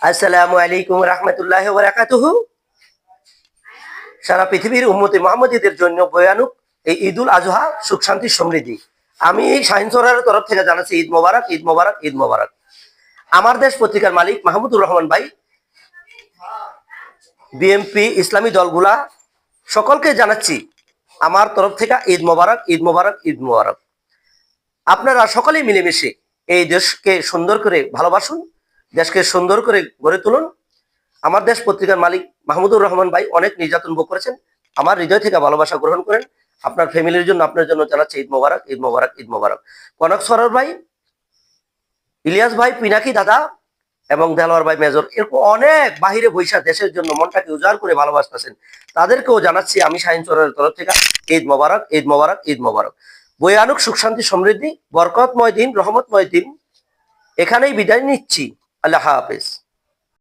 আসসালামু আলাইকুম রহমতুল্লাহি ওয়া বারাকাতুহু। সারা পৃথিবীর উম্মতে মুহাম্মদীদের জন্য ভয়ানক এই ঈদুল আজহা সুখ শান্তি সমৃদ্ধি। আমি এই শাহিন সরার তরফ থেকে জানাচ্ছি ঈদ মোবারক, ঈদ মোবারক, ঈদ মোবারক। আমার দেশ পত্রিকার মালিক মাহমুদুর রহমান ভাই, বিএমপি ইসলামী দলগুলা সকলকে জানাচ্ছি আমার তরফ থেকে ঈদ মোবারক, ঈদ মোবারক, ঈদ মোবারক। আপনারা সকলেই মিলেমিশে এই দেশকে সুন্দর করে ভালোবাসুন, দেশকে সুন্দর করে গড়ে তুলুন। আমার দেশ পত্রিকার মালিক মাহমুদুর রহমান ভাই অনেক নির্যাতন ভোগ করেছেন, আমার হৃদয় থেকে ভালোবাসা গ্রহণ করেন। আপনার ফ্যামিলির জন্য, আপনার জন্য জানাচ্ছি ঈদ মোবারক, ঈদ মোবারক, ঈদ মোবারক। কনক সরোর ভাই, ইলিয়াস ভাই, পিনাকি দাদা এবং দেলোয়ার ভাই মেজর, এরকম অনেক বাহিরে বৈশা দেশের জন্য মনটাকে উজাড় করে ভালোবাসতেছেন, তাদেরকেও জানাচ্ছি আমি শাহিন সরোরের তরফ থেকে ঈদ মোবারক, ঈদ মোবারক, ঈদ মোবারক। ভয়ানক সুখ শান্তি সমৃদ্ধি, বরকতময় দিন, রহমতময় দিন। এখানেই বিদায় নিচ্ছি। আল্লাহ হাফেজ।